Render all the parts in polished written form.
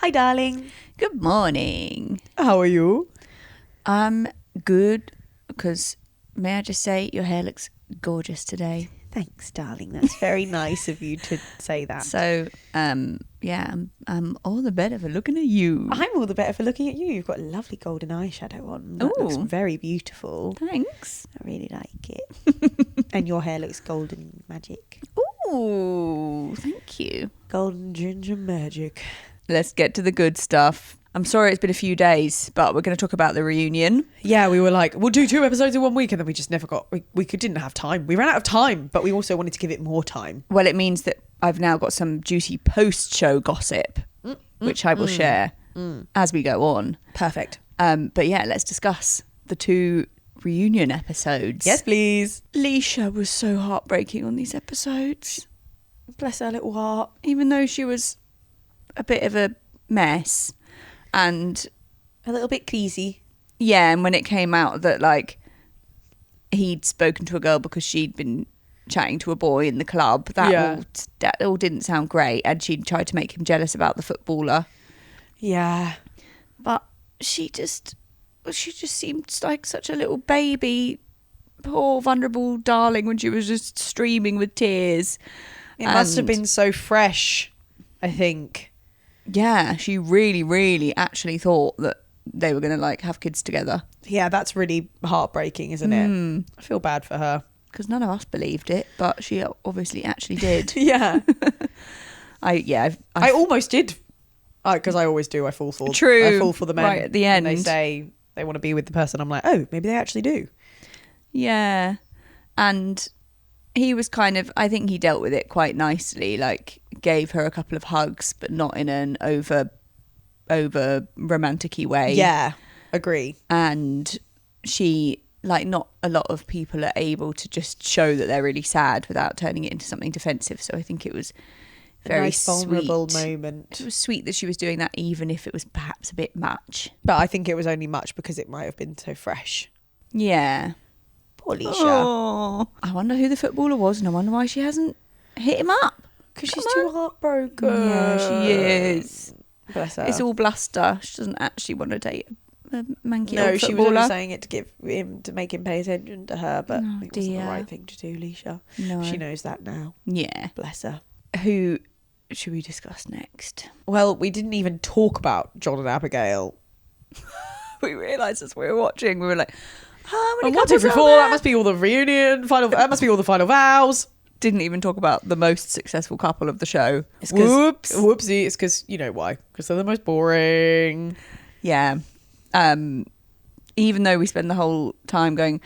Hi, darling. Good morning. How are you? I'm good because, may I just say, your hair looks gorgeous today. Thanks, darling. That's very nice of you to say that. So, yeah, I'm all the better for looking at you. I'm all the better for looking at you. You've got a lovely golden eyeshadow on. That looks very beautiful. Thanks. I really like it. And your hair looks golden magic. Ooh, thank you. Golden ginger magic. Let's get to the good stuff. I'm sorry it's been a few days, but we're going to talk about the reunion. Yeah, we were like, we'll do 2 episodes in 1 week, and then we just never got, didn't have time. We ran out of time, but we also wanted to give it more time. Well, it means that I've now got some juicy post-show gossip, which I will share as we go on. Perfect. But yeah, let's discuss the 2 reunion episodes. Yes, please. Leisha was so heartbreaking on these episodes. Bless her little heart. Even though she was a bit of a mess. And a little bit crazy. Yeah, and when it came out that, like, he'd spoken to a girl because she'd been chatting to a boy in the club, that all didn't sound great. And she'd tried to make him jealous about the footballer. Yeah. But she just seemed like such a little baby, poor, vulnerable darling when she was just streaming with tears. It must have been so fresh, I think. Yeah, she really, really actually thought that they were going to, like, have kids together. Yeah, that's really heartbreaking, isn't it? I feel bad for her. Because none of us believed it, but she obviously actually did. Yeah. I almost did. Because I always do. I fall for the men. Right at the end. When they say they want to be with the person, I'm like, oh, maybe they actually do. Yeah. And he was kind of, I think he dealt with it quite nicely, like gave her a couple of hugs, but not in an over romantic-y way. Yeah, agree. And she, like, not a lot of people are able to just show that they're really sad without turning it into something defensive. So I think it was very nice, vulnerable sweet. moment. It was sweet that she was doing that, even if it was perhaps a bit much. But I think it was only much because it might have been so fresh. Yeah. Poor Leisha. Oh, I wonder who the footballer was, and I wonder why she hasn't hit him up. Because she's too heartbroken. Yeah, she is. Bless her. It's all bluster. She doesn't actually want to date a manky no, old she footballer. was only saying it to make him pay attention to her, but it wasn't the right thing to do, Leisha. No. She knows that now. Yeah. Bless her. Who should we discuss next? Well, we didn't even talk about John and Abigail. We realised as we were watching, we were like, how many 1, 2, 3, couples 4, are there? that must be all the reunion, that must be all the final vows. Didn't even talk about the most successful couple of the show. Whoopsie. It's because, you know why? Because they're the most boring. Yeah. Even though we spend the whole time going,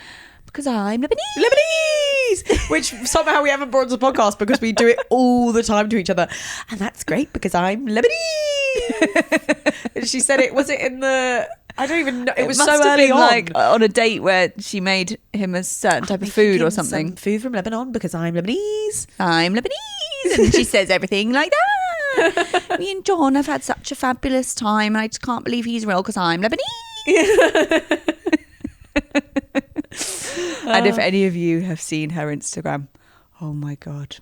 because I'm Lebanese! Which somehow we haven't brought to the podcast because we do it all the time to each other. And that's great because I'm Lebanese! And she said it, was it in the... I don't even know. It was must so have early been on. like on a date where she made him a certain type of food or something. Some food from Lebanon because I'm Lebanese. I'm Lebanese. And she says everything like that. Me and John have had such a fabulous time, and I just can't believe he's real because I'm Lebanese. And if any of you have seen her Instagram, oh my God,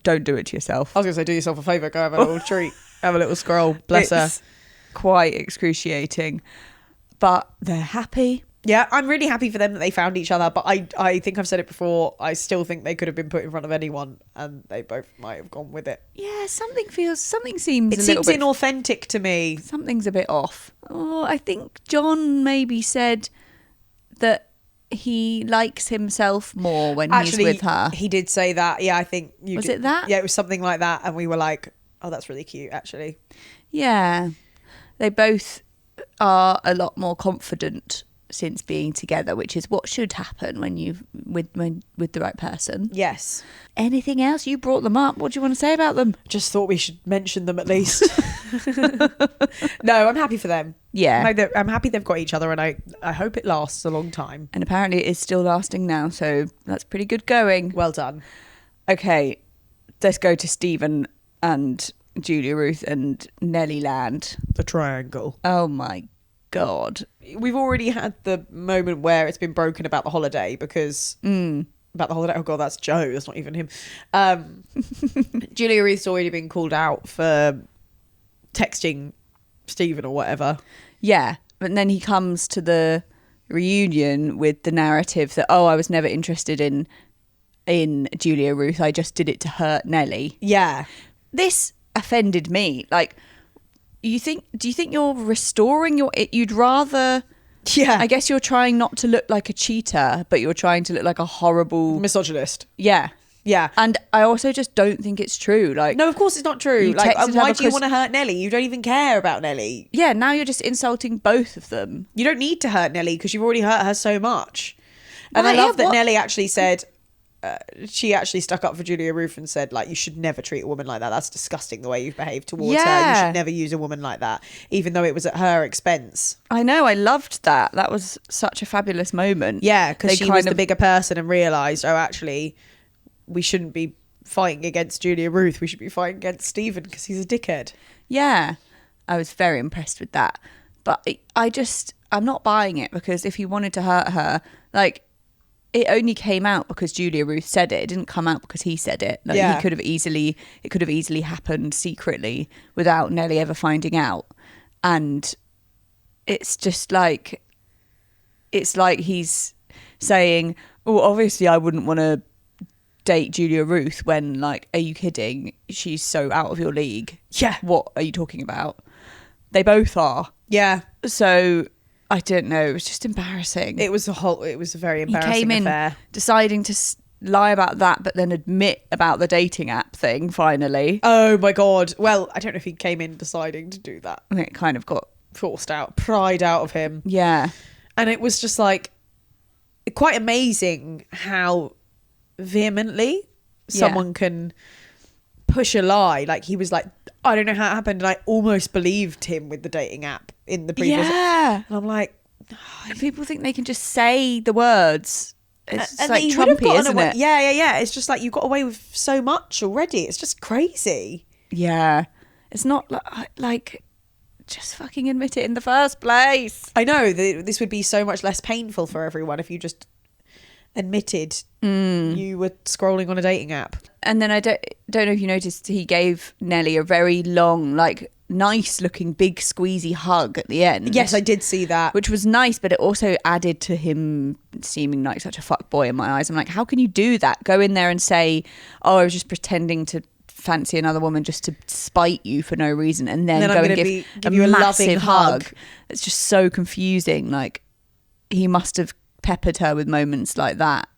don't do it to yourself. I was going to say, do yourself a favour, go have a little treat, have a little scroll, bless her. Quite excruciating, but they're happy. Yeah, I'm really happy for them that they found each other, but I think I've said it before, I still think they could have been put in front of anyone and they both might have gone with it. Yeah, something seems it seems inauthentic to me. Something's a bit off. Oh, I think John maybe said that he likes himself more when he's with her. He did say that. Yeah, I think Was it that? Yeah, it was something like that, and we were like, oh, that's really cute, actually. Yeah. They both are a lot more confident since being together, which is what should happen when you with the right person. Yes. Anything else? You brought them up. What do you want to say about them? Just thought we should mention them at least. No, I'm happy for them. Yeah. I'm happy they've got each other, and I hope it lasts a long time. And apparently it is still lasting now, so that's pretty good going. Well done. Okay, let's go to Stephen and Julia-Ruth and Nelly Land. The triangle. Oh my God. We've already had the moment where it's been broken about the holiday because... About the holiday. Oh God, that's Joe. That's not even him. Julia-Ruth's already been called out for texting Stephen or whatever. Yeah, but then he comes to the reunion with the narrative that, oh, I was never interested in Julia-Ruth, I just did it to hurt Nelly. Yeah. This offended me. Like, do you think you're restoring you'd rather... Yeah. I guess you're trying not to look like a cheater, but you're trying to look like a horrible... misogynist. Yeah. Yeah. And I also just don't think it's true. Like, no, of course it's not true. Like, texted her why do you because- want to hurt Nelly? You don't even care about Nelly. yeah, now you're just insulting both of them. You don't need to hurt Nelly because you've already hurt her so much. And Right, I love yeah, that what- Nelly actually said, she actually stuck up for Julia-Ruth and said, like, you should never treat a woman like that. That's disgusting the way you've behaved towards her. You Yeah. should never use a woman like that, even though it was at her expense. I know, I loved that. That was such a fabulous moment. Yeah, because They she kind was the of- bigger person and realised, oh, actually, we shouldn't be fighting against Julia-Ruth. We should be fighting against Stephen because he's a dickhead. Yeah, I was very impressed with that. But I'm not buying it, because if he wanted to hurt her, like, it only came out because Julia-Ruth said it. It didn't come out because he said it. Like, Yeah. it could have easily happened secretly without Nelly ever finding out. And it's just like, it's like he's saying, oh, obviously I wouldn't want to date Julia-Ruth, when, like, are you kidding? She's so out of your league. Yeah. What are you talking about? They both are. Yeah. So I don't know. It was just embarrassing. It was a very He embarrassing came in affair. deciding to lie about that, but then admit about the dating app thing finally. Oh my God. Well, I don't know if he came in deciding to do that. And it kind of got... Forced out, pride out of him. Yeah. And it was just like quite amazing how vehemently someone can push a lie. Like, he was like, I don't know how it happened, and I almost believed him with the dating app in the previous. Yeah. And I'm like, And people think they can just say the words. It's and like he would have Trumpy, gotten isn't away. it? Yeah. It's just like, you got away with so much already. It's just crazy. Yeah. It's not like just fucking admit it in the first place. I know this would be so much less painful for everyone if you just admitted you were scrolling on a dating app. And then I don't know if you noticed, he gave Nelly a very long, like, nice looking big squeezy hug at the end. Yes, I did see that. Which was nice, but it also added to him seeming like such a fuckboy in my eyes. I'm like, how can you do that? Go in there and say, oh, I was just pretending to fancy another woman just to spite you for no reason, and then I'm go gonna and give you a loving massive hug. It's just so confusing. Like, he must have peppered her with moments like that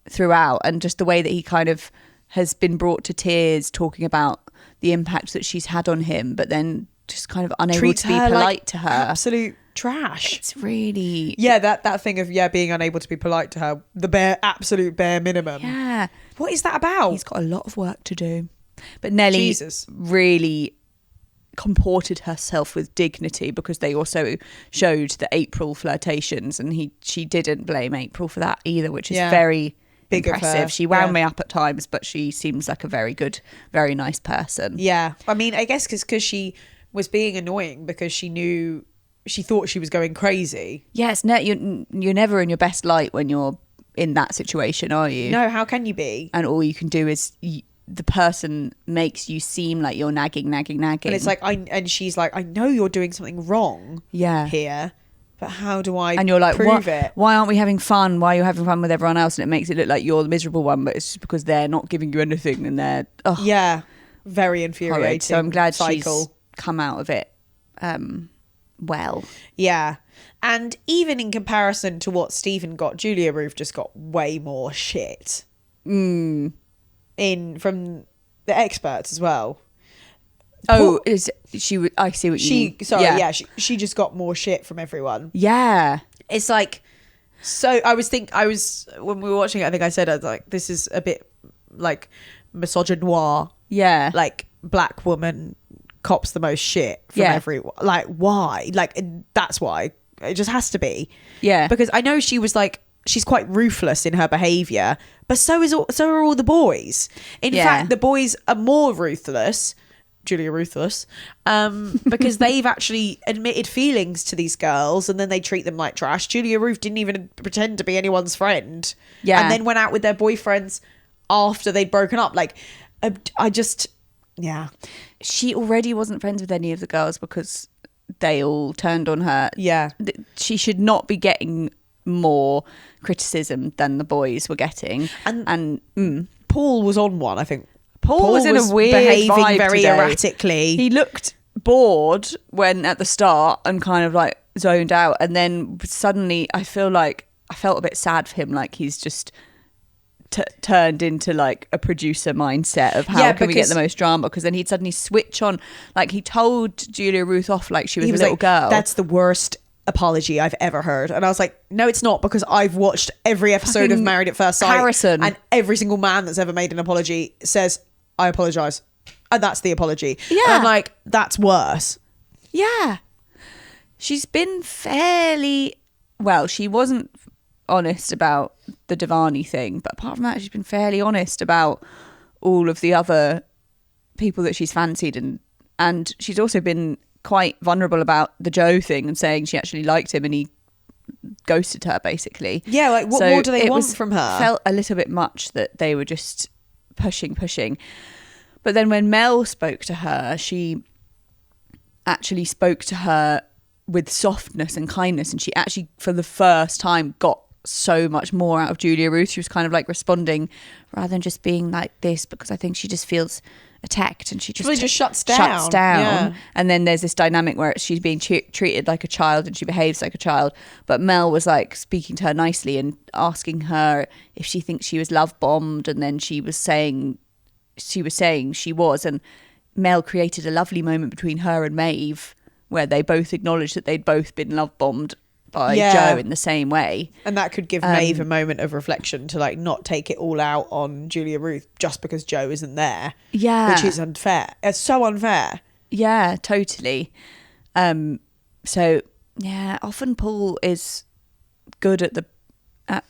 throughout, and just the way that he kind of has been brought to tears talking about the impact that she's had on him, but then just kind of unable Treats to be her polite like to her. Absolute trash. It's really... Yeah, that thing of being unable to be polite to her, the absolute bare minimum. Yeah. What is that about? He's got a lot of work to do. But Nelly Jesus. really comported herself with dignity, because they also showed the April flirtations, and she didn't blame April for that either, which is very big of her. impressive. She wound me up at times, but she seems like a very good, very nice person. Yeah. I mean, I guess because she was being annoying because she thought she was going crazy. Yes, you're never in your best light when you're in that situation, are you? No, how can you be? And all you can do is the person makes you seem like you're nagging. And it's like, and she's like, I know you're doing something wrong here, but how do I and you're like, prove it? Why aren't we having fun? Why are you having fun with everyone else? And it makes it look like you're the miserable one, but it's just because they're not giving you anything, and they're very infuriating. horrid. So I'm glad cycle. she's come out of it well. Yeah. And even in comparison to what Stephen got, Julia-Ruth just got way more shit. From the experts as well. Oh, I see what you mean. She just got more shit from everyone. Yeah. It's like, so when we were watching it, I think I said, I was like, this is a bit like misogynoir. Yeah. Like, black woman cops the most shit from everyone. Like, why? Like, that's why. It just has to be. Yeah. Because I know she was like, she's quite ruthless in her behaviour, but so are all the boys. In fact, the boys are more ruthless, Julia-Ruthless, because they've actually admitted feelings to these girls, and then they treat them like trash. Julia-Ruth didn't even pretend to be anyone's friend. Yeah. And then went out with their boyfriends after they'd broken up. Like, I just... Yeah. She already wasn't friends with any of the girls because they all turned on her. Yeah. She should not be getting more criticism than the boys were getting. And Paul was on one, I think. Paul was in a weird behaving vibe very today. erratically. He looked bored when at the start and kind of like zoned out, and then suddenly I felt a bit sad for him, like he's just turned into like a producer mindset of how can we get the most drama, because then he'd suddenly switch on, like he told Julia-Ruth off like she was a little like, girl. That's the worst apology I've ever heard. And I was like, no, it's not, because I've watched every episode of Married at First Sight, Harrison, and every single man that's ever made an apology says, I apologise, and that's the apology. Yeah. And I'm like, that's worse. Yeah, she's been fairly well, she wasn't honest about the Devani thing, but apart from that she's been fairly honest about all of the other people that she's fancied, and she's also been quite vulnerable about the Joe thing and saying she actually liked him and he ghosted her basically. Yeah, like what more do they want from her? Felt a little bit much that they were just pushing. But then when Mel spoke to her, she actually spoke to her with softness and kindness, and she actually for the first time got so much more out of Julia-Ruth. She was kind of like responding rather than just being like this, because I think she just feels attacked and she just really just shuts down. Yeah. And then there's this dynamic where she's being treated like a child and she behaves like a child, but Mel was like speaking to her nicely and asking her if she thinks she was love bombed, and then she was saying she was, and Mel created a lovely moment between her and Maeve where they both acknowledged that they'd both been love bombed by Joe in the same way. And that could give Maeve a moment of reflection to like not take it all out on Julia-Ruth just because Joe isn't there. Yeah. Which is unfair. It's so unfair. Yeah, totally. So yeah, often Paul is good at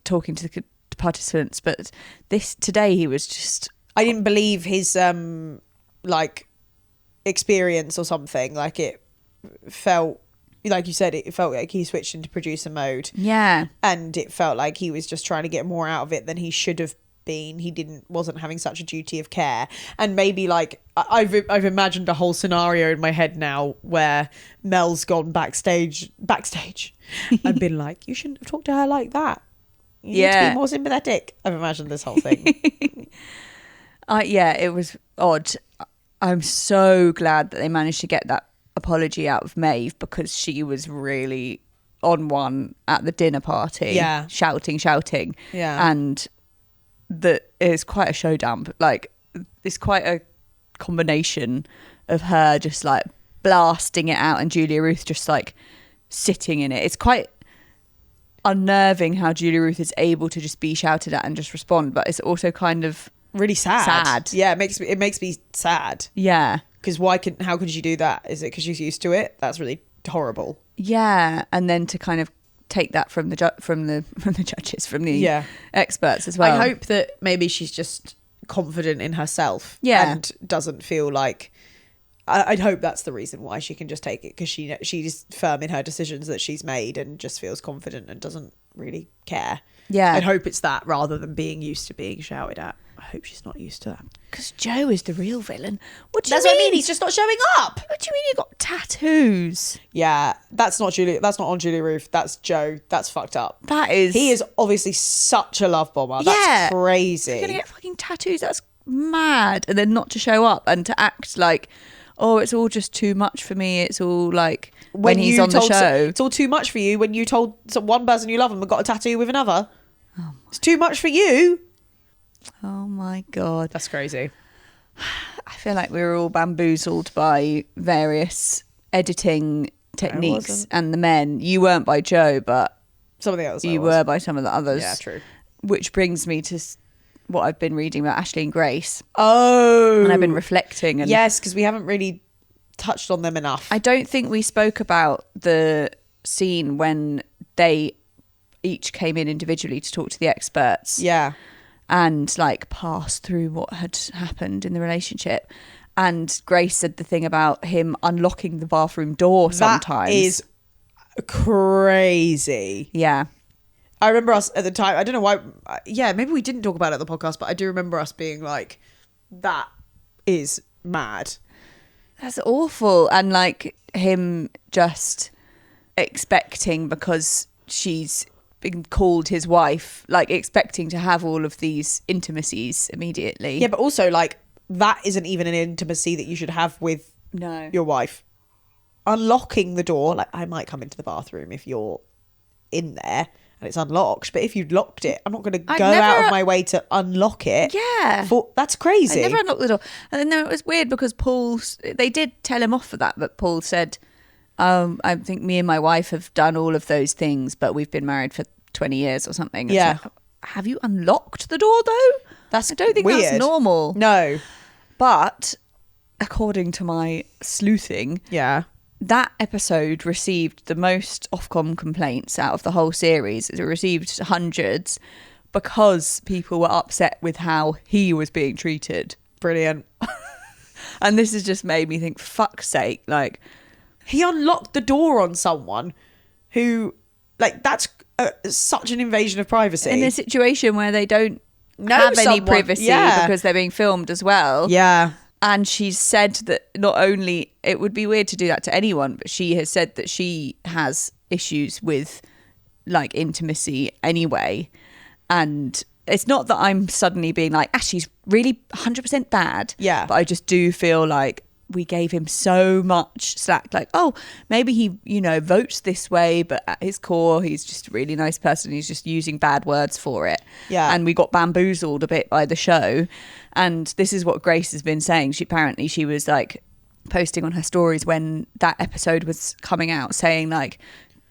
talking to the participants, but today he was just... I didn't believe his like experience or something. Like it felt... Like you said, it felt like he switched into producer mode. Yeah. And it felt like he was just trying to get more out of it than he should have been. He wasn't having such a duty of care. And maybe like I've imagined a whole scenario in my head now where Mel's gone backstage and been like, you shouldn't have talked to her like that. You need to be more sympathetic. I've imagined this whole thing. Yeah, it was odd. I'm so glad that they managed to get that apology out of Maeve, because she was really on one at the dinner party. Yeah. Shouting. Yeah. And that is quite a showdown. Like, it's quite a combination of her just like blasting it out and Julia-Ruth just like sitting in it. It's quite unnerving how Julia-Ruth is able to just be shouted at and just respond, but it's also kind of really sad. Yeah, it makes me sad. Yeah. Because how could you do that? Is it because she's used to it? That's really horrible. Yeah, and then to kind of take that from the judges, from the experts as well. I hope that maybe she's just confident in herself. Yeah. And doesn't feel like... I'd hope that's the reason why she can just take it, because she's firm in her decisions that she's made and just feels confident and doesn't really care. Yeah. I'd hope it's that rather than being used to being shouted at. I hope she's not used to that. Because Joe is the real villain. That's what I mean. He's just not showing up. What do you mean he got tattoos? Yeah, that's not on Julia-Ruth. That's Joe. That's fucked up. He is obviously such a love bomber. That's crazy. He's gonna get fucking tattoos. That's mad. And then not to show up and to act like, oh, it's all just too much for me. It's all like when he's on the show. It's all too much for you when you told one person you love them and got a tattoo with another. It's too much for you. Oh my God. That's crazy. I feel like we were all bamboozled by various editing techniques and the men. You weren't by Joe, but some of the others you were by some of the others. Yeah, true. Which brings me to what I've been reading about Ashley and Grace. Oh. And I've been reflecting. And yes, because we haven't really touched on them enough. I don't think we spoke about the scene when they each came in individually to talk to the experts. Yeah. And like pass through what had happened in the relationship. And Grace said the thing about him unlocking the bathroom door sometimes. That is crazy. Yeah. I remember us at the time, I don't know why, maybe we didn't talk about it at the podcast, but I do remember us being like, that is mad. That's awful. And like, him just expecting, because she's been called his wife, like expecting to have all of these intimacies immediately. Yeah, but also like that isn't even an intimacy that you should have with your wife. Unlocking the door, like I might come into the bathroom if you're in there and it's unlocked, but if you'd locked it, I'm not going to go out of my way to unlock it. Yeah, that's crazy. I never unlocked the door. And then it was weird because they did tell him off for that, but Paul said, I think me and my wife have done all of those things, but we've been married for 20 years or something. Yeah. Like, have you unlocked the door though? I don't think weird. That's normal. No. But according to my sleuthing, that episode received the most Ofcom complaints out of the whole series. It received hundreds because people were upset with how he was being treated. Brilliant. And this has just made me think, fuck's sake, like, he unlocked the door on someone who, like, that's such an invasion of privacy. In a situation where they don't have any privacy because they're being filmed as well. Yeah. And she's said that not only, it would be weird to do that to anyone, but she has said that she has issues with, like, intimacy anyway. And it's not that I'm suddenly being like, she's really 100% bad. Yeah. But I just do feel like we gave him so much slack, like, oh, maybe he, votes this way, but at his core, he's just a really nice person. He's just using bad words for it. Yeah. And we got bamboozled a bit by the show. And this is what Grace has been saying. She was like posting on her stories when that episode was coming out, saying like,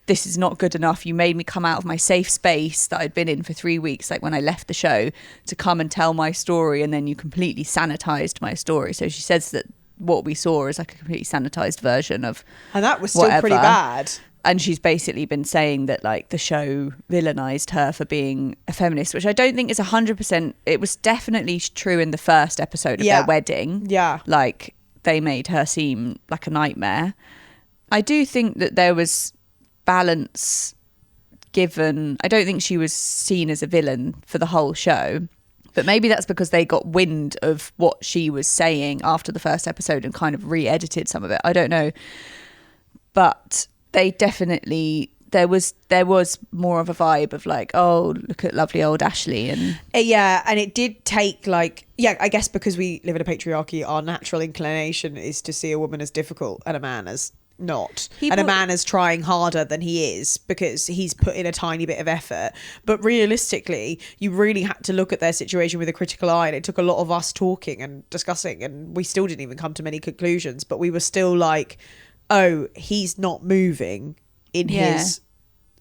this is not good enough. You made me come out of my safe space that I'd been in for 3 weeks, like when I left the show, to come and tell my story, and then you completely sanitized my story. So she says that what we saw is like a completely sanitized version of, and that was still pretty bad. And she's basically been saying that like the show villainized her for being a feminist, which I don't think is 100%. It was definitely true in the first episode of their wedding. Yeah. Like they made her seem like a nightmare. I do think that there was balance given. I don't think she was seen as a villain for the whole show. But maybe that's because they got wind of what she was saying after the first episode and kind of re-edited some of it. I don't know. But they definitely, there was more of a vibe of like, oh, look at lovely old Ashley. And yeah, and it did take like, I guess because we live in a patriarchy, our natural inclination is to see a woman as difficult and a man as not, and a man is trying harder than he is because he's put in a tiny bit of effort. But realistically, you really had to look at their situation with a critical eye, and it took a lot of us talking and discussing, and we still didn't even come to many conclusions, but we were still like, oh, he's not moving in his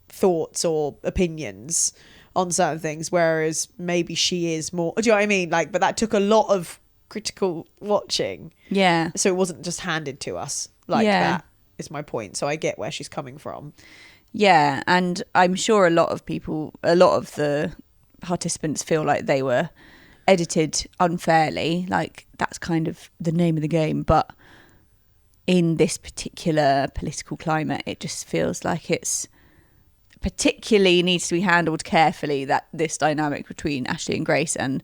thoughts or opinions on certain things, whereas maybe she is more, do you know what I mean? Like, but that took a lot of critical watching, so it wasn't just handed to us like that. Is my point. So I get where she's coming from. Yeah, and I'm sure a lot of the participants feel like they were edited unfairly. Like that's kind of the name of the game. But in this particular political climate, it just feels like it's particularly needs to be handled carefully, that this dynamic between Ashley and Grace, and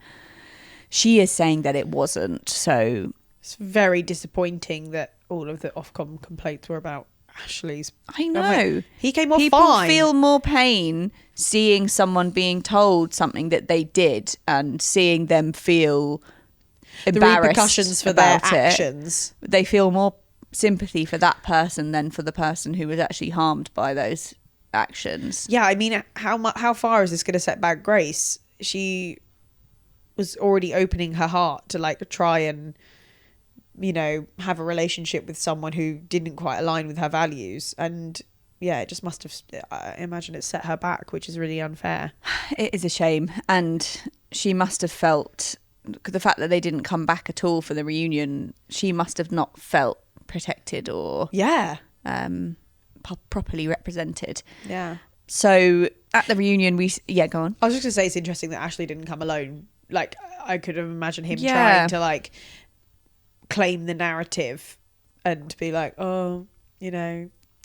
she is saying that it wasn't. So it's very disappointing that all of the Ofcom complaints were about Ashley's. I know. He came off People fine. feel more pain seeing someone being told something that they did and seeing them feel embarrassed, the repercussions for their actions. They feel more sympathy for that person than for the person who was actually harmed by those actions. Yeah, I mean, how far is this going to set back Grace? She was already opening her heart to like try and, have a relationship with someone who didn't quite align with her values. And yeah, it just must have, I imagine it set her back, which is really unfair. It is a shame. And she must have felt, the fact that they didn't come back at all for the reunion, she must have not felt protected or properly represented. Yeah. So at the reunion, go on. I was just going to say, it's interesting that Ashley didn't come alone. Like, I could imagine him trying to like claim the narrative and be like, oh,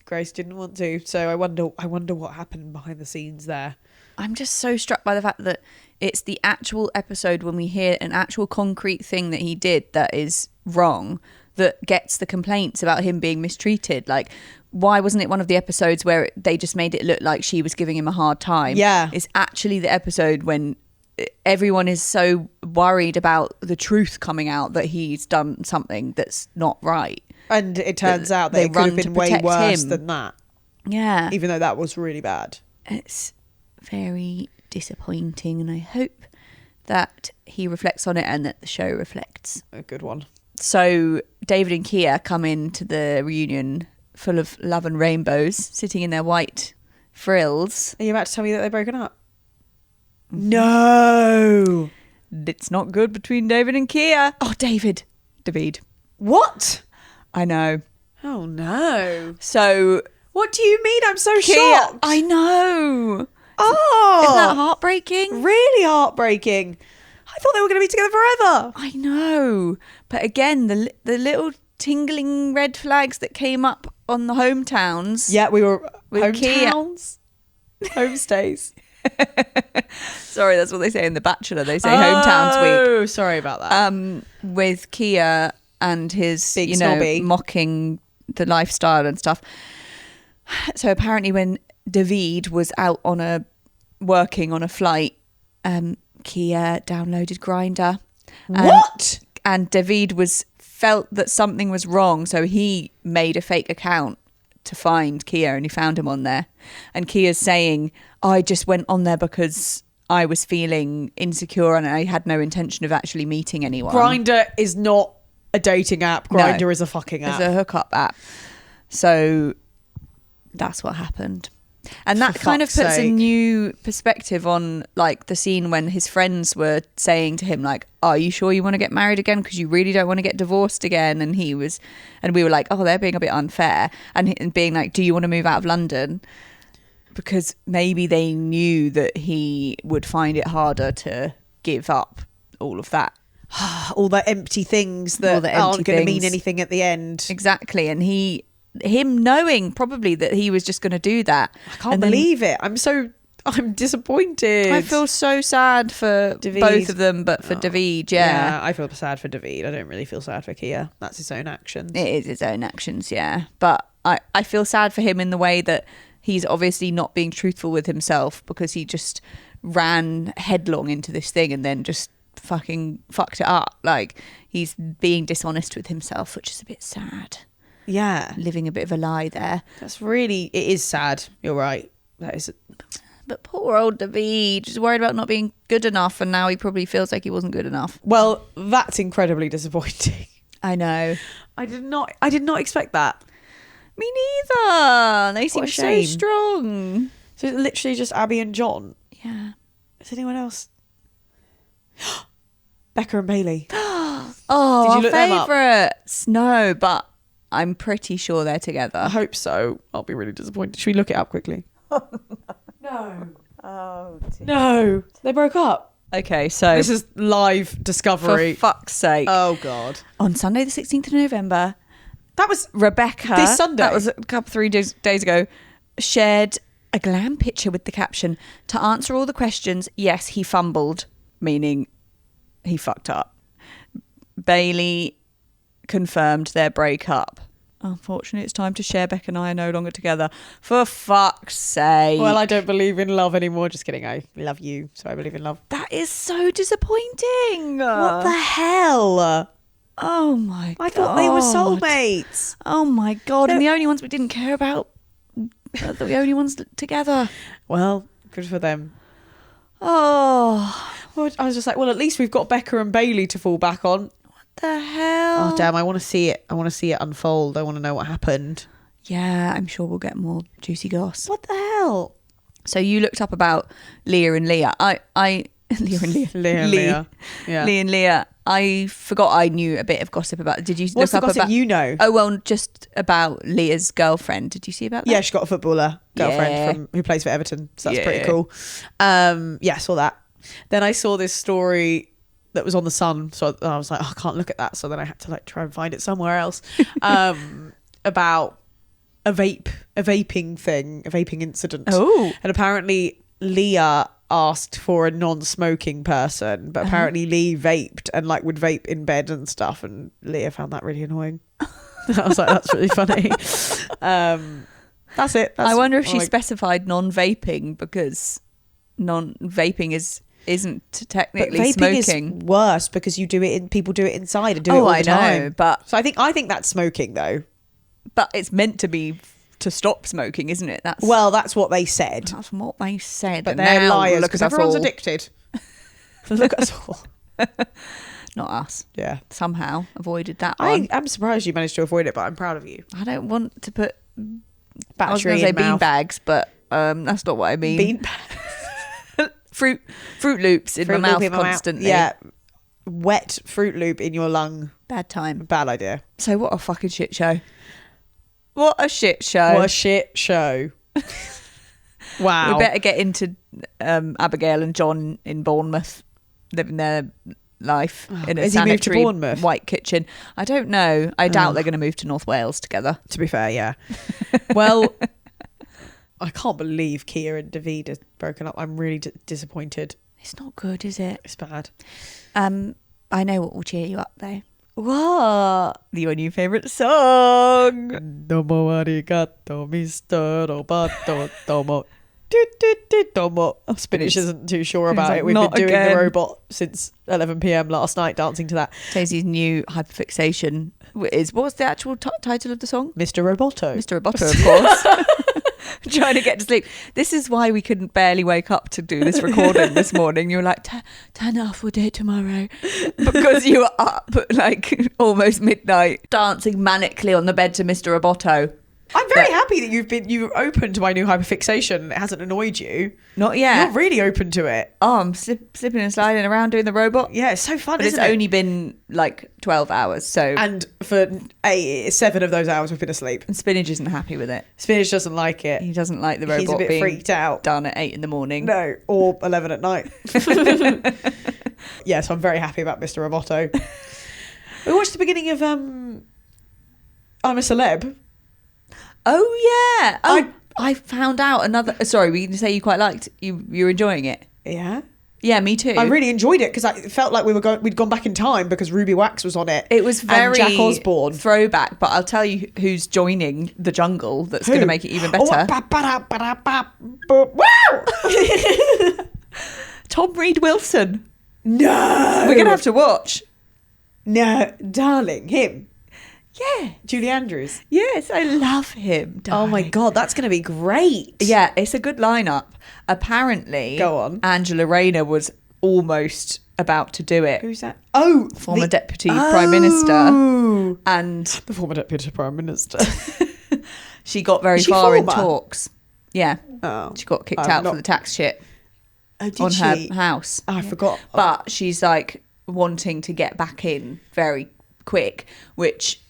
Grace didn't want to. So I wonder what happened behind the scenes there. I'm just so struck by the fact that it's the actual episode when we hear an actual concrete thing that he did that is wrong, that gets the complaints about him being mistreated. Like, why wasn't it one of the episodes where they just made it look like she was giving him a hard time? Yeah. It's actually the episode when everyone is so worried about the truth coming out that he's done something that's not right. And it turns out that it could have been way worse than that. Yeah. Even though that was really bad. It's very disappointing, and I hope that he reflects on it and that the show reflects. A good one. So David and Kia come into the reunion full of love and rainbows, sitting in their white frills. Are you about to tell me that they're broken up? No. It's not good between David and Kia. Oh, David. What? I know. Oh, no. So... What do you mean? I'm so Kia, shocked. I know. Oh. Isn't that heartbreaking? Really heartbreaking. I thought they were going to be together forever. I know. But again, the little tingling red flags that came up on the hometowns. Yeah, we were with hometowns. Homestays. Sorry, that's what they say in The Bachelor. They say hometowns week. Oh, sorry about that. With Kia and his, Big snobby. mocking the lifestyle and stuff. So apparently when David was out working on a flight, Kia downloaded Grindr. What? And David felt that something was wrong, so he made a fake account to find Kia, and he found him on there. And Kia's saying, I just went on there because I was feeling insecure and I had no intention of actually meeting anyone. Grindr is not a dating app. Grindr is a fucking app. It's a hookup app. So that's what happened. And that kind of puts a new perspective on like the scene when his friends were saying to him like, are you sure you want to get married again? Because you really don't want to get divorced again. And we were like, oh, they're being a bit unfair. And being like, do you want to move out of London? Because maybe they knew that he would find it harder to give up all of that. All the empty things that aren't going to mean anything at the end. Exactly. And him knowing probably that he was just going to do that. I can't believe it. I'm disappointed. I feel so sad for David. both of them, but for David, yeah. I feel sad for David. I don't really feel sad for Kia. That's his own actions. It is his own actions, yeah. But I feel sad for him in the way that he's obviously not being truthful with himself because he just ran headlong into this thing and then just fucking fucked it up. Like, he's being dishonest with himself, which is a bit sad. Yeah. Living a bit of a lie there. It is sad. You're right. That is. But poor old David, just worried about not being good enough, and now he probably feels like he wasn't good enough. Well, that's incredibly disappointing. I know. I did not expect that. Me neither. They seem so shame. strong. So it's literally just Abby and John. Yeah. Is anyone else? Becca and Bailey. Oh, Did you look them up? favourites. No, but I'm pretty sure they're together. I hope so. I'll be really disappointed. Should we look it up quickly? No. Oh, dear. No. They broke up. Okay, so This is live discovery. for fuck's sake. Oh, God. On Sunday the 16th of November, That was Rebecca, this Sunday. that was a couple 3 days ago, shared a glam picture with the caption, to answer all the questions, yes, he fumbled, meaning he fucked up. Bailey confirmed their breakup. Unfortunately, it's time to share. Becca and I are no longer together. For fuck's sake. Well, I don't believe in love anymore. Just kidding. I love you, so I believe in love. That is so disappointing. What the hell? Oh my God. I thought they were soulmates. Oh my God. And the only ones we didn't care about are the only ones together. Well, good for them. Oh. Well, I was just like, well, at least we've got Becca and Bailey to fall back on. The hell? Oh, damn. I want to see it. I want to see it unfold. I want to know what happened. Yeah, I'm sure we'll get more juicy goss. What the hell? So you looked up about Leah and Leah. Leah and Leah. Leah. Yeah. Leah and Leah. I forgot I knew a bit of gossip about. Did you What's look the up gossip about? you know? Oh well, just about Leah's girlfriend. Did you see about that? Yeah, she got a footballer girlfriend Yeah. who plays for Everton. So that's Yeah. pretty cool. Yeah, I saw that. Then I saw this story that was on the Sun, so I was like, oh, I can't look at that. So then I had to like try and find it somewhere else. About a vaping incident. Oh. And apparently Leah, asked for a non-smoking person, but apparently Lee vaped and like would vape in bed and stuff, and Leah found that really annoying. I was like, that's really funny. That's it. I wonder if she specified non-vaping because non-vaping isn't technically vaping smoking. Is worse because people do it inside and do it all the time. But so I think that's smoking though. But it's meant to be to stop smoking, isn't it? That's what they said. That's what they said. But they're liars because everyone's all. Addicted. Look at us all. Not us. Yeah. Somehow avoided that one. I'm surprised you managed to avoid it, but I'm proud of you. I don't want to put battery I was going to say in mouth. bean bags, but that's not what I mean. Bean bags. Fruit Loops in my mouth constantly. Yeah. Wet Fruit Loop in your lung. Bad time. Bad idea. So what a fucking shit show. What a shit show. What a shit show. Wow. We better get into Abigail and John in Bournemouth living their life in a has he moved to sanitary Bournemouth? white kitchen. I don't know. I doubt they're going to move to North Wales together. To be fair, yeah. Well, I can't believe Kia and David are broken up. I'm really disappointed. It's not good, is it? It's bad. I know what will cheer you up though. What? Your new favourite song. Domo arigato, Mr. Roboto, domo. Domo. Spinach isn't too sure about it. We've been doing the robot since 11 p.m. last night, dancing to that. Daisy's new hyperfixation is, what's the actual title of the song? Mr. Roboto. Mr. Roboto, of course. Trying to get to sleep. This is why we couldn't barely wake up to do this recording this morning. You were like, turn it off, we'll do it tomorrow. Because you were up at like almost midnight, dancing manically on the bed to Mr. Roboto. I'm very happy that you're open to my new hyperfixation and it hasn't annoyed you. Not yet. You're really open to it. Oh, I'm slipping and sliding around doing the robot. Yeah, it's so fun, but isn't it's it? only been like 12 hours, so... And for 7 of those hours we've been asleep. And Spinach isn't happy with it. Spinach doesn't like it. He doesn't like the robot He's a bit being freaked out. Done at 8 in the morning. No, or 11 at night. Yeah, so I'm very happy about Mr. Roboto. We watched the beginning of I'm a Celeb. Oh yeah. Oh, I found out another. Sorry, were you going to say you quite liked? You're enjoying it? Yeah. Yeah, me too. I really enjoyed it because I felt like we'd gone back in time because Ruby Wax was on it. It was very and Jack Osborne. Throwback, but I'll tell you who's joining the jungle that's going to make it even better. Wow! Tom Reed Wilson. No! We're going to have to watch. No, darling, him. Yeah. Julie Andrews. Yes, I love him. Oh my God, that's going to be great. Yeah, it's a good lineup. Apparently, go on. Angela Rayner was almost about to do it. Who's that? Oh, former deputy prime minister. And the former deputy prime minister. She got very far in talks. Yeah. Oh. She got kicked out for the tax shit on her house. Oh, I forgot. But she's like wanting to get back in very quick, which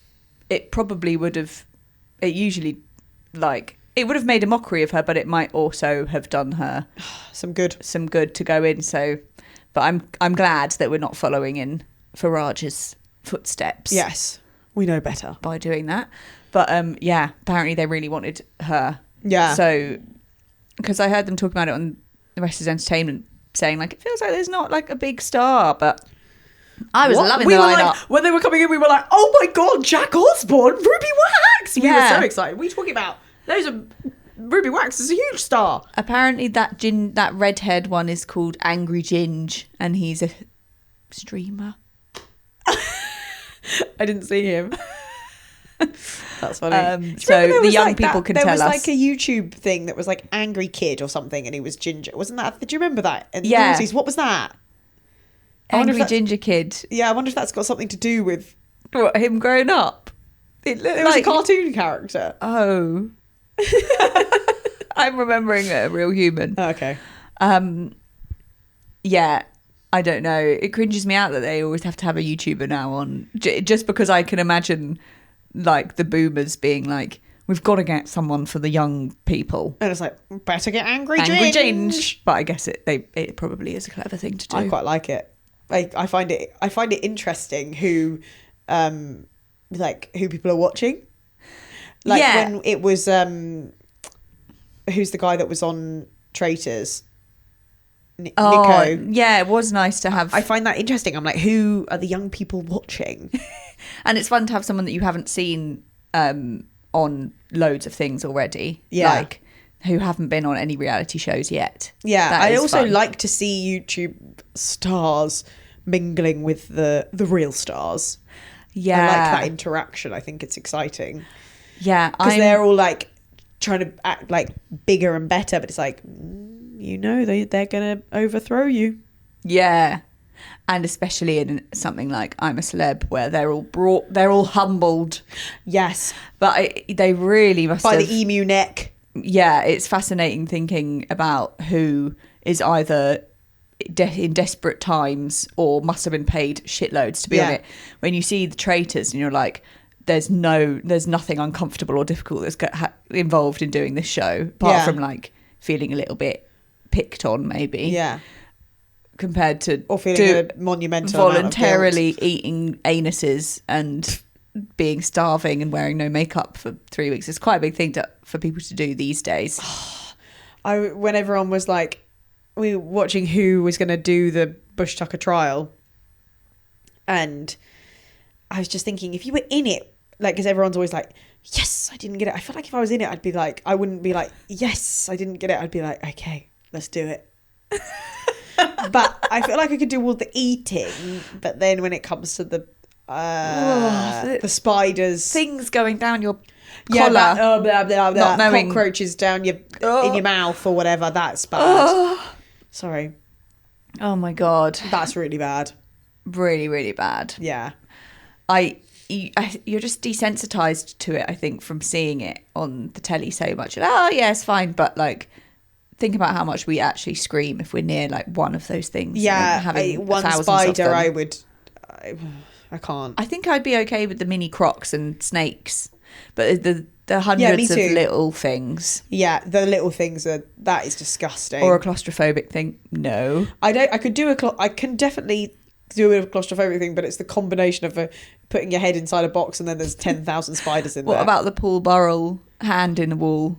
it probably would have, it would have made a mockery of her, but it might also have done her some good to go in. So, but I'm glad that we're not following in Farage's footsteps. Yes, we know better by doing that. But yeah, apparently they really wanted her. Yeah. So, because I heard them talking about it on the Rest is Entertainment, saying like it feels like there's not like a big star, but I was loving the lineup. Like, when they were coming in, we were like, "Oh my God, Jack Osborne, Ruby Wax!" We were so excited. What are you talking about? Ruby Wax is a huge star. Apparently, that redhead one is called Angry Ginge, and he's a streamer. I didn't see him. That's funny. So the young people can tell us. There was like a YouTube thing that was like Angry Kid or something, and he was ginger. Wasn't that? Did you remember that? In the 90s? What was that? Angry Ginger Kid. Yeah, I wonder if that's got something to do with him growing up. It was a cartoon character. Oh. I'm remembering a real human. Okay. Yeah, I don't know. It cringes me out that they always have to have a YouTuber now on, just because I can imagine like the boomers being like, we've got to get someone for the young people. And it's like, better get Angry Ginge. But I guess it probably is a clever thing to do. I quite like it. I find it interesting who people are watching. Like when it was who's the guy that was on Traitors? Nico. Yeah, it was nice to have. I find that interesting. I'm like, who are the young people watching? And it's fun to have someone that you haven't seen on loads of things already. Yeah. Like, who haven't been on any reality shows yet. Yeah, That I is also fun. like to see YouTube stars mingling with the real stars. Yeah. I like that interaction. I think it's exciting. Yeah. Because they're all like trying to act like bigger and better, but it's like, they're going to overthrow you. Yeah. And especially in something like I'm a Celeb, where they're all humbled. Yes. But they really must By have... the emu neck. Yeah, it's fascinating thinking about who is either in desperate times or must have been paid shitloads to be on it. When you see the traitors and you're like, there's nothing uncomfortable or difficult that's involved in doing this show, apart from like feeling a little bit picked on, maybe. Yeah. Compared to or feeling a monumental voluntarily amount of guilt. eating anuses and being starving and wearing no makeup for 3 weeks. It's quite a big thing for people to do these days. When everyone was like, we were watching who was going to do the Bush Tucker trial, and I was just thinking, if you were in it, like, because everyone's always like, yes, I didn't get it. I feel like if I was in it, I'd be like, I wouldn't be like, yes, I didn't get it. I'd be like, okay, let's do it. But I feel like I could do all the eating, but then when it comes to the spiders, Things going down your yeah, collar, blah, blah, blah, not knowing. cockroaches down in your mouth or whatever, that's bad. Sorry, Oh my God. that's really bad. Really, really bad. Yeah, you're just desensitized to it, I think, from seeing it on the telly so much. And, oh yeah, it's fine, but like, think about how much we actually scream if we're near like one of those things. yeah. Having One thousands of spider, them. I can't. I think I'd be okay with the mini crocs and snakes, but the hundreds Yeah, me of too. little things, Yeah, the little things that is disgusting. or a claustrophobic thing, no. I can definitely do a claustrophobic thing, but it's the combination of putting your head inside a box and then there's 10,000 spiders in there. What about the Paul Burrell hand in the wall?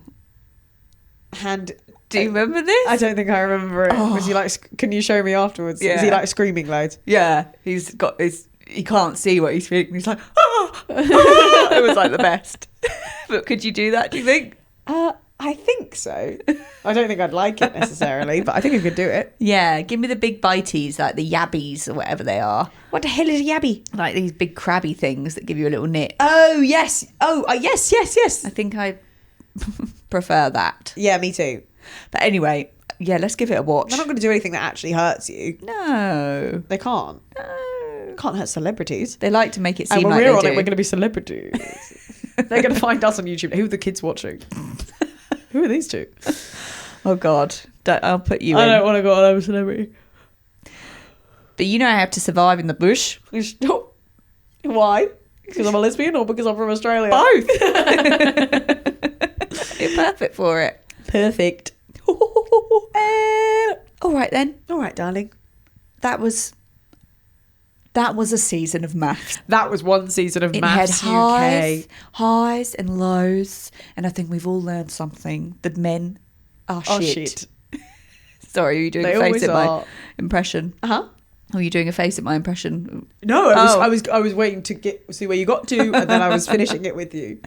Do you remember this? I don't think I remember it. Oh. Was he like? Can you show me afterwards? Yeah. Is he like screaming loads? Yeah, he can't see what he's feeling. He's like, oh, it was like the best. But could you do that, do you think? I think so. I don't think I'd like it necessarily, but I think I could do it. Yeah, give me the big bites, like the yabbies or whatever they are. What the hell is a yabby? Like these big crabby things that give you a little nip. Oh yes. Yes. I think I prefer that. Yeah, me too. But anyway, yeah, let's give it a watch. They're not going to do anything that actually hurts you. No. They can't. No. Can't hurt celebrities. They like to make it And seem when like we're they on do. it, we're going to be celebrities. They're going to find us on YouTube. Who are the kids watching? Who are these two? Oh God, I'll put you in. I don't want to go on. I'm a celebrity. But you know I have to survive in the bush. Why? Because I'm a lesbian or because I'm from Australia? Both. You're perfect for it. Perfect. All right then. All right, darling. That was a season of MAFS. That was one season of It had MAFS UK. highs and lows, and I think we've all learned something. That men are Oh, shit. shit. Sorry, are you doing They a face always at my are. impression? Uh-huh. Were you doing a face at my impression? No, Oh. I was waiting to see where you got to, and then I was finishing it with you.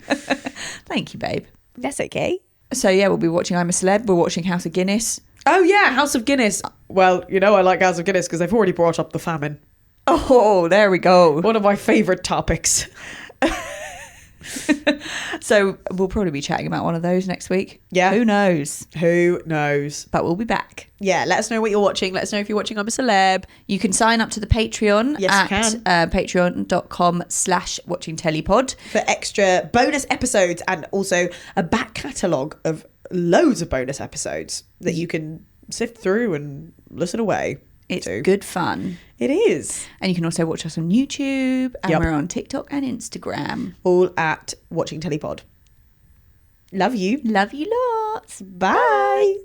Thank you, babe. That's okay. So yeah, we'll be watching I'm a Celeb. We're watching House of Guinness. Oh yeah, House of Guinness. Well, you know I like House of Guinness because they've already brought up the famine. Oh, there we go. One of my favourite topics. So we'll probably be chatting about one of those next week. Yeah. Who knows? Who knows? But we'll be back. Yeah, let us know what you're watching. Let us know if you're watching I'm a Celeb. You can sign up to the Patreon Yes, you at patreon.com/watchingtellypod. For extra bonus episodes and also a back catalogue of loads of bonus episodes that you can sift through and listen away. It's to. good fun. It is. And you can also watch us on YouTube, and Yep. we're on TikTok and Instagram. All at Watching Tellypod. Love you. Love you lots. Bye.